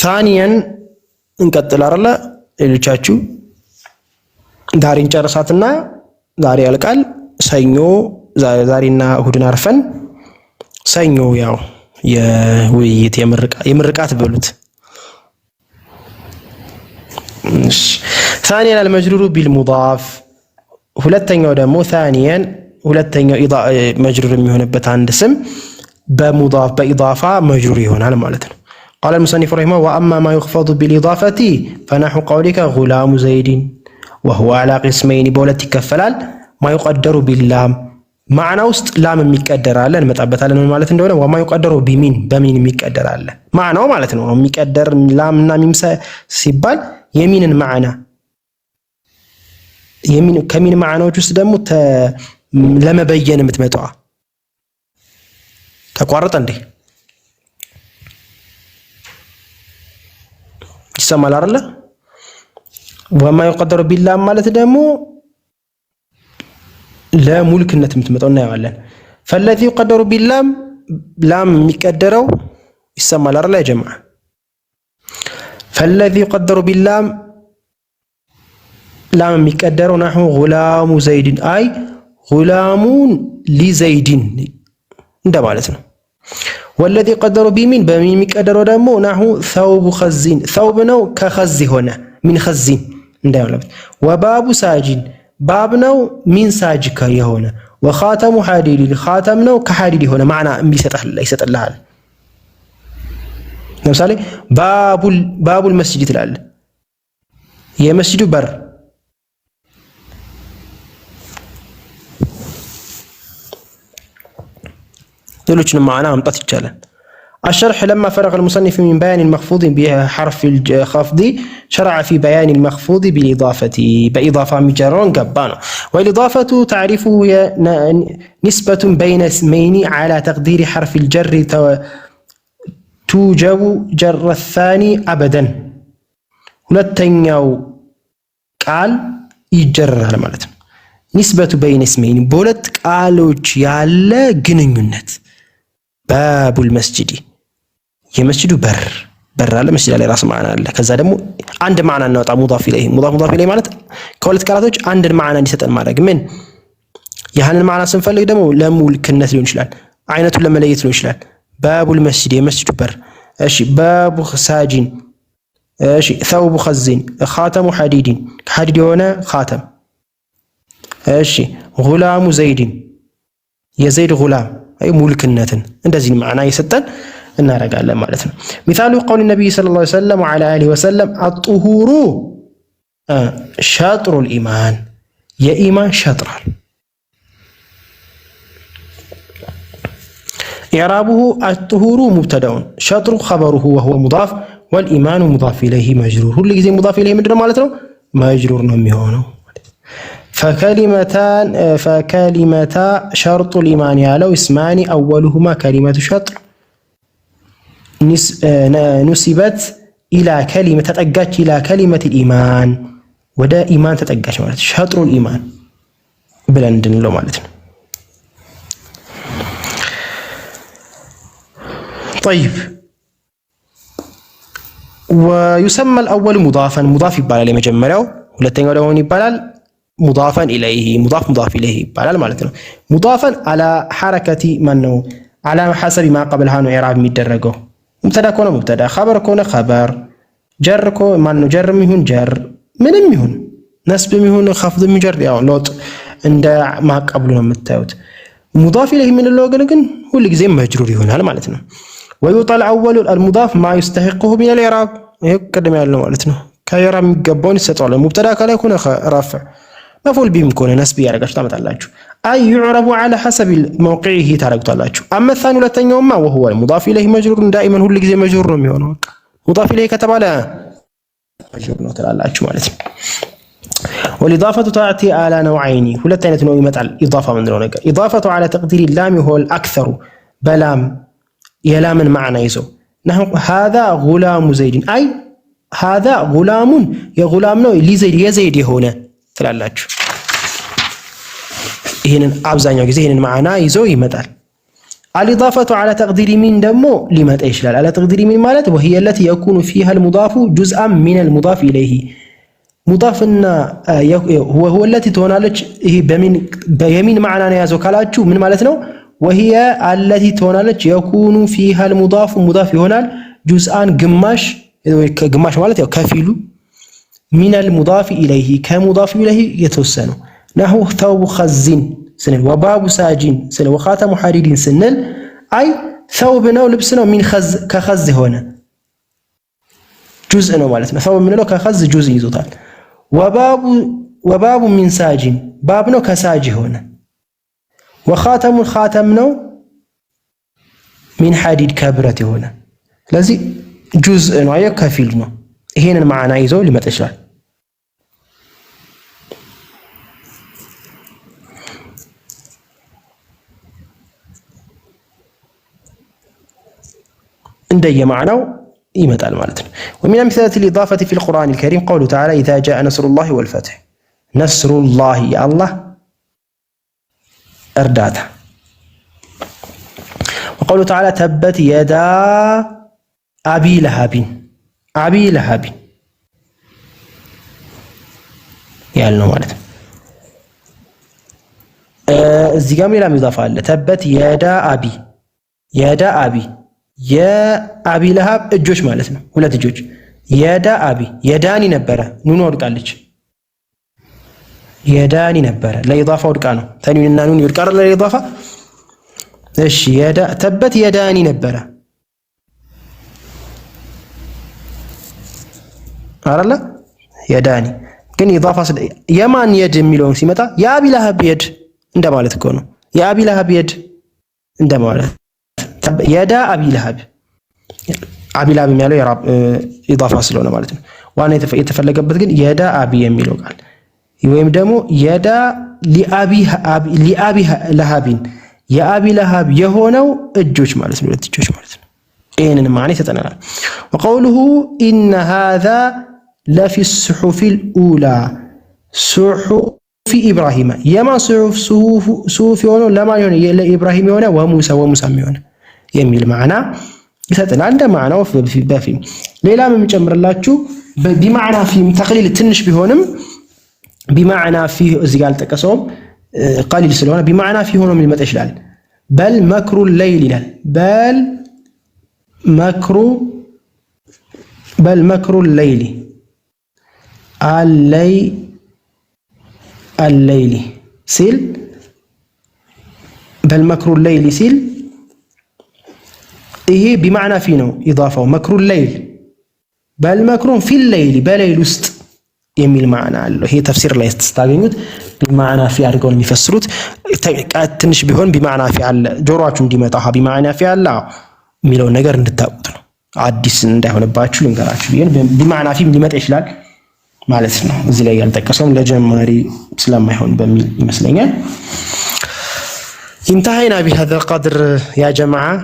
ثانيا እንቀጥል አይደለ ሌሎቻችሁ ዛሬን ጨርሳትና ዛሬ ያልቃል ሰኞ ዛሬና እሁድን አርፈን ሰኞ ያው የውይይት የምርቃት በሉት ثانيا المجرور بالمضاف ሁለተኛው ደግሞ ثانيا ሁለተኛው መጅሩር የሚሆንበት አንድ ስም በሙዳፍ በኢዳፋ መጅሩር ይሆናል ማለት ነው قال المصنف رحمه واما ما يخفض بالاضافه فنحو قولك غلام زيد وهو على قسمين بولت ይከፈላል ما يقدر باللام معنى ውስጥ ላም የሚቀደር አለ እንመጣበታለን ማለት እንደሆነ وما يقدر بمين በሚን የሚቀደር አለ ማዕናው ማለት ነው የሚቀደር ላምና ሚምሰ ሲባል የሚንን ማዕና የሚን ከሚን ማዕናዎች ውስጥ ደግሞ ለመበየን የምትመጣው ተቋረጠ እንዴ ይሰማል አይደለ وما يقدر بالله ማለት ደግሞ ለሙልክነት የምትመጣው እና ያዋለን فالذي يقدر بالله لام የሚቀደረው ይሰማል አይደለ يا جماعه فالذي يقدر بالله لام የሚቀደረው نحو غلام زيد اي غلام لزيد እንደማለት ነው والذي يقدر بمين بمين የሚቀደረው ደግሞ نحو ثوب خزين ثوب ነው ከخز ሆነ من خزين እንደማለት وباب ساجين باب ነው من ساجك የሆነ وخاتم حديد خاتم ነው ከሐዲድ የሆነ ማዕና ይሰጥልሃል ለምሳሌ ባቡል መስጂድ ትላል የመስጂዱ በር ሌሎችንም ማዕና ማምጣት ይቻላል الشرح لما فرغ المصنف من بيان المخفوض بحرف الخفض شرع في بيان المخفوض بالإضافة بإضافة مجرون قبانه والإضافة تعرفه هي نسبة بين اسمين على تقدير حرف الجر توجب جر الثاني أبدا ሁለተኛው ቃል ይጀራል ማለት ነው نسبة بين اسمين በሁለት ቃሎች ያለ ግንኙነት باب المسجد የመስጂዱ በር አለ መስጂድ ላይ ራስ ማዕና አለ ከዛ ደግሞ አንድ ማዕና እናወጣ ሙዳፍ ኢለይሂ ማለት ከሁለት ቃላቶች አንድን ማዕና እንዲሰጠን ማድረግ ምን ያንን ማዕና ስንፈልግ ደግሞ ለሙልክነት ሊሆን ይችላል አይነቱን ለመለየት ሊሆን ይችላል ባቡል መስጂድ የመስጂዱ በር እሺ ባቡ ሳጂን እሺ ثوب خزين خاتم حديد حديد የሆነ خاتم እሺ غلام زيد የዘይድ غلام አይ ሙልክነትን እንደዚህ ማዕና ይሰጣል እናረጋለን ማለት ነው مثال قول النبي صلى الله عليه وسلم وعلى اله وسلم الطهور شطر الايمان يا ايمان شطر اعرابه الطهور مبتدا شطر خبره وهو مضاف والايمان مضاف اليه مجرور كل ጊዜ مضاف اليه ምንድነው ማለት ነው مجرور ነው የሚሆነው فكلمتا شرط الايمان ያለው اسمان اولهما كلمه شطر نسبت الى كلمه تطጋች الى كلمه الايمان ወደ ኢማን ተጠጋች ማለት شطر الايمان ብለን እንድንለው ማለት ነው طيب ويسمى الاول مضافا مضاف ይባላል የመጀመሪያው ሁለተኛው ደግሞ ይባላል مضافا اليه مضاف اليه ይባላል ማለት ነው مضافا على حركه من ነው على حسب ما قبلها ነው ኢራብ የሚደረገው مبتدا كونه مبتدا خبر كونه خبر جر كو من ነው ጀርም ይሁን ጀር ምንም ይሁን ነስብም ይሁን خفض የሚጀር ያው ሎጥ እንደ ማቀብሉ ነው የምታዩት مضاف اليه ምን ነው ግን ሁሉ ጊዜ መጅሩር ይሆናል ማለት ነው ويطلع اول المضاف ما يستحقه من الاعراب ይቀደም ያለው ማለት ነው ከኢራብ የሚገባውን ይሰጣል مبتدا ከላይ كونه رفع مفعول به كونه نسب ያረጋችሁ ታመጣላችሁ اي يعرب على حسب موقعه ታረጋላችሁ اما الثاني ሁለተኛውማ وهو المضاف اليه مجرور دائما ሁሉ ጊዜ መጅሩር ነው የሚሆነው مضاف اليه ከተባለ መጅሩር ነው ትላላችሁ ማለት ነው والاضافه تاتي على نوعين ሁለት አይነት ነው ይመጣል اضافه ምንድነው ነገር اضافه على تقدير اللام هو الاكثر بلام የላምን ማዕና ይዞ نحو هذا غلام زيد اي هذا غلام የغلام ነው لزيد የዘይድ የሆነ ትላላችሁ ይሄንን አብዛኛው ጊዜ ይሄንን ማዕና ይዞ ይመጣል الإضافة على تقدير من دمو لما تيشلال على تقدير من مالت وهي التي يكون فيها المضاف جزءا من المضاف إليه مضافنا هو التي تونالج هي بيمين معنى نيازو كالاتشو من مالتنا وهي التي تونالج يكون فيها المضاف مضاف هنا جزءا قماش مالت كفيلو من المضاف إليه كمضاف إليه يتوسنو نحو ثوب خزين سنل وباب ساجين سنل وخاتم حرير سنل أي ثوبنا ولبسنا من كخز هنا جزء مالتنا ثوب من له كخز جزء يزوتال وباب من ساجين بابنا كساجي هنا وخاتمنا من حديد كبرة هنا لذي جزء نوعي كفيلنا هنا المعنى يزول لما تشرح عندي معنى يمتع المالتنا ومن أمثلة الإضافة في القرآن الكريم قوله تعالى إذا جاء نصر الله والفتح نصر الله يا الله أرداته وقوله تعالى تبت يدا أبي لهب يالنا مالتنا الزقام لم يضاف على تبت يدا أبي የአቢ ለሃብ እጆች ማለት ነው ሁለት እጆች የዳ አቢ የዳኒ ነበረ ኑን ወድቃለች የዳኒ ነበረ ለኢዳፋ ወድቃ ነው ተንዊንና ኑን ይወድቃል ለኢዳፋ እሺ የዳ ተበት የዳኒ ነበረ አረለ የዳኒ ግን ኢዳፋ የማን የድ የሚለውን ሲመጣ የአቢ ለሃብ የድ እንደማለት እኮ ነው የአቢ ለሃብ የድ እንደማለት የዳ አቢ ለሃብ የሚያለው የራብ ኢዳፋ ስለሆነ ማለት ነው ዋና የተፈለገበት ግን የዳ አቢ የሚለው ቃል ወይም ደግሞ የዳ ሊአቢ ለሃቢን የአቢ ለሃብ የሆነው እጆች ማለት ነው ሁለት እጆች ማለት ነው ይሄንን ማዕና ተጠናናል وقوله ان هذا لفي الصحف الاولى صحف ابراهيم يما صحف የሆነው ለማን የሆነ ለኢብራሂም የሆነ ወሙሳ የሆነ የሚል ማዕና ይሰጠናል እንደ ማዕናው በፊም ሌላም የምጨምርላችሁ بمعنى في تقليل ትንሽ ቢሆንም بمعنى في እዚህ ጋር አልጠቀሰውም قليل ስለሆነ بمعنى في ሆኖ ሊመጣ ይችላል بل مكر الليل ይላል بل مكر الليل الليل ሲል بل مكر الليل ሲል ይሄ بمعنى في ነው ኢዳፋው مكر الليل بل مكر في الليل በሌሊት ውስጥ የሚል ማዕና አለው ይሄ ተፍሲር ላይ ተስታገኙት بمعنى في አድርገው የሚፈስሩት ትንሽ ቢሆን بمعنى في አለ ጆሮአችሁ እንዲመጣ بمعنى في አለ የሚለው ነገር እንድታውቁት ነው አዲስ እንዳይሆንባችሁ ልንገራችሁ ቢሆን بمعنى في ሊመጣ ይችላል ማለት ነው እዚህ ላይ ያልተጠቀሰውም ለጀማሪ ስለማይሆን በሚል ይመስለኛል انتهينا بهذا القدر يا جماعه